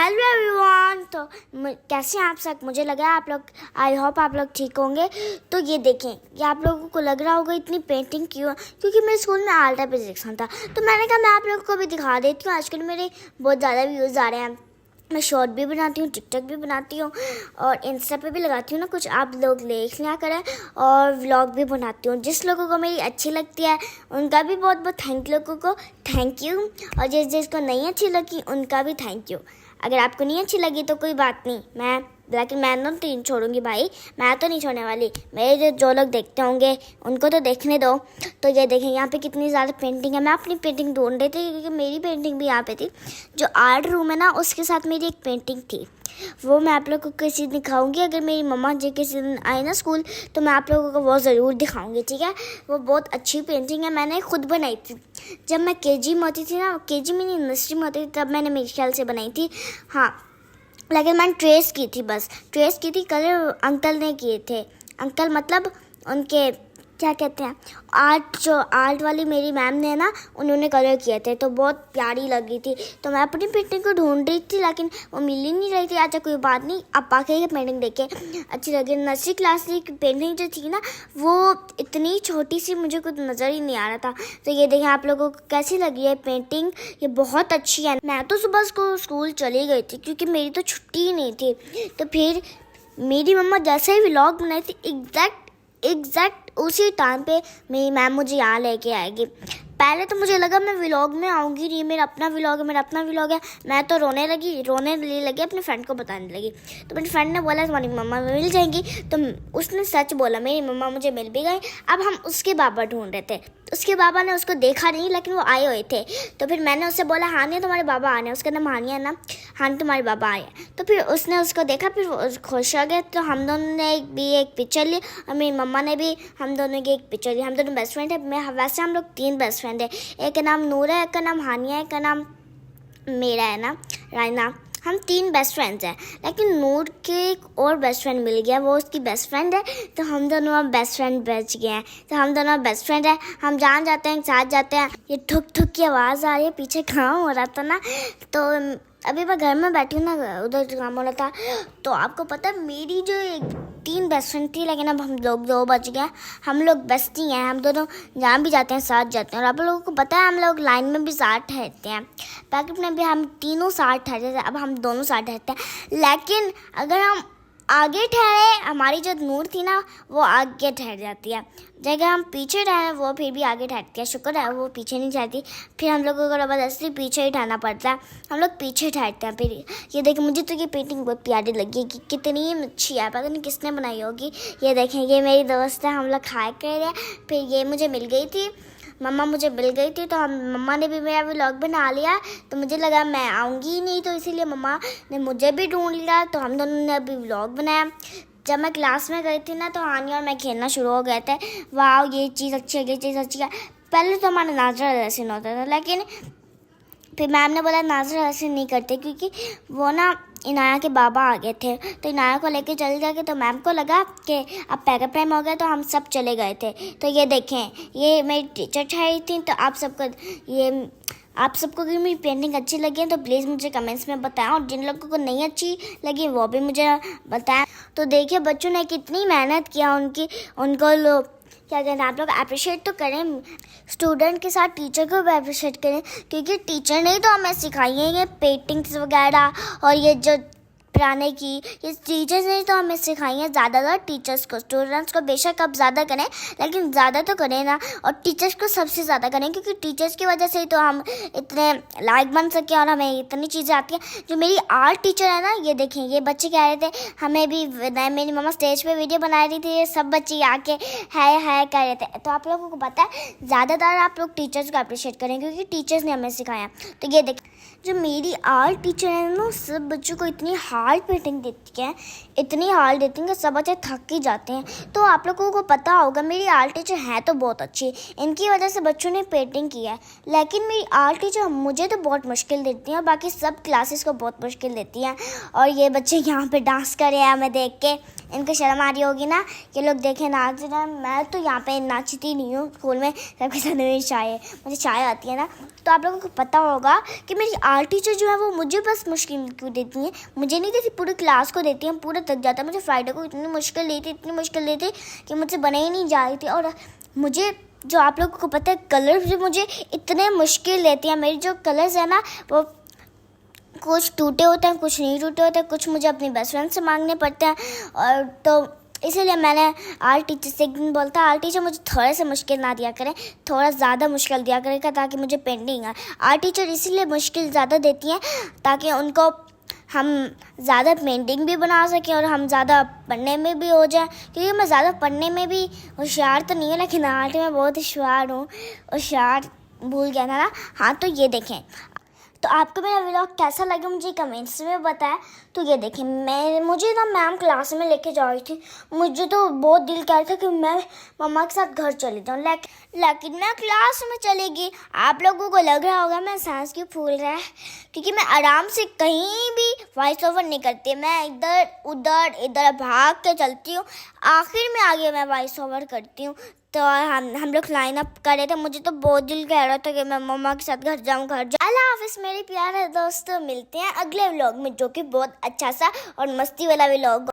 Hello everyone. तो कैसे हैं आप सब? मुझे लगा आप लोग, आई होप आप लोग ठीक होंगे। तो ये देखें, ये आप लोगों को लग रहा होगा इतनी पेंटिंग क्यों, क्योंकि मेरे स्कूल में आर्ट एग्जीबिशन था। तो मैंने कहा मैं आप लोगों को भी दिखा देती हूँ। आजकल मेरे बहुत ज़्यादा व्यूज़ आ रहे हैं। मैं शॉर्ट भी बनाती हूँ, टिकटॉक भी बनाती हूँ और इंस्टा पे भी लगाती हूँ ना कुछ, आप लोग देख लिया करें। और व्लॉग भी बनाती हूँ। जिस लोगों को मेरी अच्छी लगती है उनका भी बहुत बहुत लोगों को थैंक यू, और जिसको नहीं अच्छी लगी उनका भी थैंक यू। अगर आपको नहीं अच्छी लगी तो कोई बात नहीं, लेकिन मैं ना नहीं छोड़ूंगी भाई, मैं तो नहीं छोड़ने वाली। मेरे जो लोग देखते होंगे उनको तो देखने दो। तो ये देखें यहाँ पे कितनी ज़्यादा पेंटिंग है। मैं अपनी पेंटिंग ढूंढ रही थी क्योंकि मेरी पेंटिंग भी यहाँ पे थी। जो आर्ट रूम है ना उसके साथ मेरी एक पेंटिंग थी, वो मैं आप लोगों को किसी दिन दिखाऊंगी। अगर मेरी मम्मा जी किसी दिन आए ना स्कूल तो मैं आप लोगों को वो ज़रूर दिखाऊंगी, ठीक है। वो बहुत अच्छी पेंटिंग है, मैंने खुद बनाई थी जब मैं केजी में होती थी ना, केजी में नहीं नर्सरी में होती थी, तब मैंने मेरे ख्याल से बनाई थी। हाँ, लेकिन मैंने ट्रेस की थी, बस ट्रेस की थी। कलर अंकल ने किए थे। अंकल मतलब उनके क्या कहते हैं, जो आर्ट वाली मेरी मैम ने ना, उन्होंने कलर किए थे, तो बहुत प्यारी लगी थी। तो मैं अपनी पेंटिंग को ढूंढ रही थी लेकिन वो मिल ही नहीं रही थी। अच्छा कोई बात नहीं, अब बाकी ये पेंटिंग देखे अच्छी लगी। नर्सरी क्लास की पेंटिंग जो थी ना वो इतनी छोटी सी, मुझे कुछ नज़र ही नहीं आ रहा था। तो ये देखें आप लोगों को कैसी लगी है पेंटिंग, ये बहुत अच्छी है। मैं तो सुबह स्कूल चली गई थी क्योंकि मेरी तो छुट्टी ही नहीं थी। तो फिर मेरी मम्मा जैसे ही व्लॉग बनाई थी एग्जैक्ट उसी टाइम पे मेरी मैम मुझे यहाँ लेके आएगी। पहले तो मुझे लगा मैं व्लॉग में आऊँगी नहीं, मेरा अपना व्लॉग है। मैं तो रोने लगी, अपने फ्रेंड को बताने लगी। तो मेरी फ्रेंड ने बोला तुम्हारी मम्मा मिल जाएंगी, तो उसने सच बोला, मेरी मम्मा मुझे मिल भी गई। अब हम उसके बाबा ढूंढ रहे थे, उसके बाबा ने उसको देखा नहीं लेकिन वो आए हुए थे। तो फिर मैंने उससे बोला हानिया तुम्हारे बाबा आने, उसका नाम हानिया है ना, हाँ तुम्हारे बाबा आए। तो फिर उसने उसको देखा, फिर वो खुश हो गए। तो हम दोनों ने भी एक पिक्चर ली और मेरी मम्मा ने भी हम दोनों की एक पिक्चर ली। हम दोनों बेस्ट फ्रेंड है। वैसे हम लोग 3 बेस्ट फ्रेंड है, एक का नाम नूर है, एक का नाम हानिया है, एक का नाम मेरा है ना रायना। हम 3 बेस्ट फ्रेंड्स हैं, लेकिन नूर के एक और बेस्ट फ्रेंड मिल गया, वो उसकी बेस्ट फ्रेंड है। तो हम दोनों अब बेस्ट फ्रेंड बच गए हैं। तो हम दोनों बेस्ट फ्रेंड है, हम जान जाते हैं, साथ जाते हैं। ये ठुक ठुक की आवाज़ आ रही है, पीछे काम हो रहा था ना। तो अभी मैं घर में बैठी हूँ ना, उधर काम हो रहा था। तो आपको पता है मेरी जो 3 बेस्ट फ्रेंड थी, लेकिन अब हम लोग 2 बच गए। हम लोग बेस्टी हैं, हम दोनों जहाँ भी जाते हैं साथ जाते हैं। और आप लोगों को पता है हम लोग लाइन में भी साथ ठहरते हैं, पैकेट में भी हम तीनों साथ ठहरते थे। अब हम दोनों साथ ठहरते हैं, लेकिन अगर हम आगे ठहरे, हमारी जो नूर थी ना वो आगे ठहर जाती है। जगह हम पीछे ठहरे वो फिर भी आगे ठहरती है। शुक्र है वो पीछे नहीं ठहरती, फिर हम लोगों को ज़बरदस्ती पीछे ही ठहरना पड़ता है। हम लोग पीछे ठहरते हैं। फिर ये देखें, मुझे तो ये पेंटिंग बहुत प्यारी लगी कि कितनी अच्छी है, पता नहीं किसने बनाई होगी। ये देखें, ये मेरी दोस्त है, हम लोग खाए कर रहे हैं। फिर ये मुझे मिल गई थी, मम्मा मुझे मिल गई थी, तो मम्मा ने भी मेरा व्लॉग बना लिया। तो मुझे लगा मैं आऊँगी ही नहीं, तो इसीलिए मम्मा ने मुझे भी ढूंढ लिया। तो हम दोनों ने अभी व्लॉग बनाया। जब मैं क्लास में गई थी ना तो हानिया और मैं खेलना शुरू हो गए थे। वाह ये चीज़ अच्छी है, ये चीज़ अच्छी है। पहले तो हमारा नाजरा लेसन होता था, लेकिन फिर मैम ने बोला नाजरा लेसन नहीं करते क्योंकि वो ना इनाया के बाबा आ गए थे। तो इनाया को लेके चले गए। तो मैम को लगा कि अब पैकअप टाइम हो गया, तो हम सब चले गए थे। तो ये देखें, ये मेरी टीचर ठहरी थी। तो आप सबको अगर मेरी पेंटिंग अच्छी लगी है तो प्लीज़ मुझे कमेंट्स में बताएं, और जिन लोगों को नहीं अच्छी लगी वो भी मुझे बताएं। तो देखिए बच्चों ने कितनी मेहनत किया, उनको लोग क्या कहते हैं, आप लोग अप्रिशिएट तो करें। स्टूडेंट के साथ टीचर को भी अप्रिशिएट करें, क्योंकि टीचर ने तो हमें सिखाई है ये पेंटिंग्स वगैरह, और ये जो बनाने की, ये टीचर्स ने तो हमें सिखाई है। ज़्यादातर टीचर्स को, स्टूडेंट्स को बेशक अब ज़्यादा करें, लेकिन ज़्यादा तो करें ना, और टीचर्स को सबसे ज़्यादा करें, क्योंकि टीचर्स की वजह से ही तो हम इतने लायक बन सके और हमें इतनी चीज़ें आती हैं। जो मेरी आर्ट टीचर है ना, ये देखें, ये बच्चे कह रहे थे हमें भी, मेरी मम्मा स्टेज पे वीडियो बना रही थी, ये सब बच्चे आके है कह रहे थे। तो आप लोगों को पता है ज़्यादातर आप लोग टीचर्स को अप्रिशिएट करें, क्योंकि टीचर्स ने हमें सिखाया। तो ये देखें, जो मेरी आर्ट टीचर है ना, सब बच्चों को इतनी हार्ड पेंटिंग देती है, इतनी हार्ड देती हैं कि सब बच्चे थक ही जाते हैं। तो आप लोगों को पता होगा मेरी आर्ट टीचर है तो बहुत अच्छी, इनकी वजह से बच्चों ने पेंटिंग की है। लेकिन मेरी आर्ट टीचर मुझे तो बहुत मुश्किल देती हैं, और बाकी सब क्लासेस को बहुत मुश्किल देती हैं। और ये बच्चे यहाँ पे डांस कर रहे हैं हमें देख के, इनको शर्म आ रही होगी ना, ये लोग देखें नाच रहे हैं। मैं तो यहाँ पे नाचती नहीं हूँ, स्कूल में सबके साथ मेरी मुझे चाय आती है ना। तो आप लोगों को पता होगा कि मेरी आर्ट टीचर जो है वो मुझे बस मुश्किल क्यों देती हैं, मुझे नहीं देती, पूरी क्लास को देती हैं। पूरा थक जाता है। मुझे फ्राइडे को इतनी मुश्किल दी थी कि मुझसे बना ही नहीं जा रही थी। और मुझे जो आप लोगों को पता है कलर जो मुझे इतने मुश्किल देती हैं, मेरी जो कलर्स है ना वो कुछ टूटे होते हैं, कुछ नहीं टूटे होते हैं, कुछ मुझे अपनी बेस्ट फ्रेंड से मांगने पड़ते हैं। और तो इसीलिए मैंने आर्ट टीचर से एक दिन बोलता आर्ट टीचर मुझे थोड़ा सा मुश्किल ना दिया करें, थोड़ा ज़्यादा मुश्किल दिया करेगा ताकि मुझे पेंटिंग आए। आर्ट टीचर इसीलिए मुश्किल ज़्यादा देती हैं ताकि उनको हम ज़्यादा पेंटिंग भी बना सकें और हम ज़्यादा पढ़ने में भी हो जाए, क्योंकि मैं ज़्यादा पढ़ने में भी होशियार तो नहीं हूँ, लेकिन आर्ट में बहुत होशियार हूँ। होशियार भूल गया था ना। हाँ, तो ये देखें। तो आपको मेरा व्लॉग कैसा लगा मुझे कमेंट्स में बताएं। तो ये देखें, मुझे ना मैम क्लास में लेके जा रही थी। मुझे तो बहुत दिल कह रहा था कि मैं मम्मा के साथ घर चली जाऊँ, लेकिन मैं क्लास में चली गई। आप लोगों को लग रहा होगा मैं सांस क्यों फूल रहा है, क्योंकि मैं आराम से कहीं भी वॉइस ओवर नहीं करती। मैं इधर भाग के चलती हूँ, आखिर में आगे मैं वॉइस ओवर करती हूँ। तो हम लोग लाइन अप कर रहे थे। मुझे तो बहुत दिल कह रहा था कि मैं मम्मा के साथ घर जाऊँ। अल्लाह हाफिज़ मेरे प्यारे दोस्तों, मिलते हैं अगले व्लॉग में, जो कि बहुत अच्छा सा और मस्ती वाला व्लॉग।